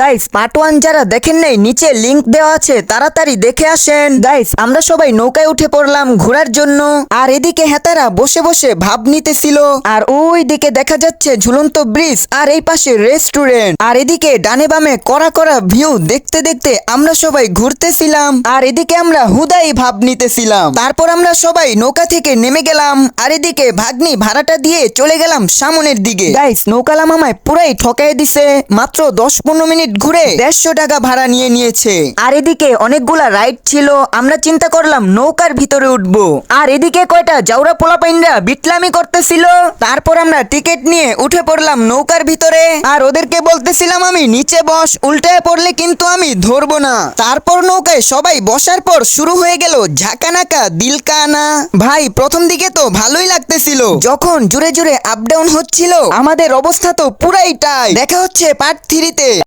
Guys part 1 যারা দেখেন নাই নিচে লিংক দেওয়া আছে, তাড়াতাড়ি দেখে আসেন। গাইস আমরা সবাই নৌকায় উঠে পড়লাম ঘোরার জন্য, আর এদিকে হেতারা বসে বসে ভাব নিতেছিল, আর ওই দিকে দেখা যাচ্ছে ঝুলন্ত ব্রিজ, আর এই পাশে রেস্টুরেন্ট, আর এদিকে ডানে বামে কড়া কড়া ভিউ দেখতে দেখতে আমরা সবাই ঘুরতেছিলাম, আর এদিকে আমরা হুদাই ভাব নিতেছিলাম। তারপর আমরা সবাই নৌকা থেকে নেমে গেলাম, আর এদিকে ভাগ্নি ভাড়াটা দিয়ে চলে গেলাম সামনের দিকে। গাইস নৌকালাম আমায় পুরাই ঠকাই দিছে, মাত্র 10-15 মিনিট ঘুরে 150 টাকা ভাড়া নিয়ে নিয়েছে। আর এদিকে অনেকগুলা রাইড ছিল, আমরা চিন্তা করলাম নৌকার ভিতরে উঠবো, আর এদিকে কয়টা জাউরা পোলাপাইনরা বিটলামি করতেছিল। তারপর আমরা টিকিট নিয়ে উঠে পড়লাম নৌকার ভিতরে, আর ওদেরকে বলতেছিলাম আমি নিচে বস, উল্টায় পড়লে কিন্তু আমি ধরবো না। তারপর নৌকায় সবাই বসার পর শুরু হয়ে গেল ঝাঁকানাকা দিলকানা। ভাই প্রথম দিকে তো ভালোই লাগতেছিল, যখন জোরে জোরে আপ ডাউন হচ্ছিল আমাদের অবস্থা তো পুরাই টাই। দেখা হচ্ছে পার্ট 3 তে।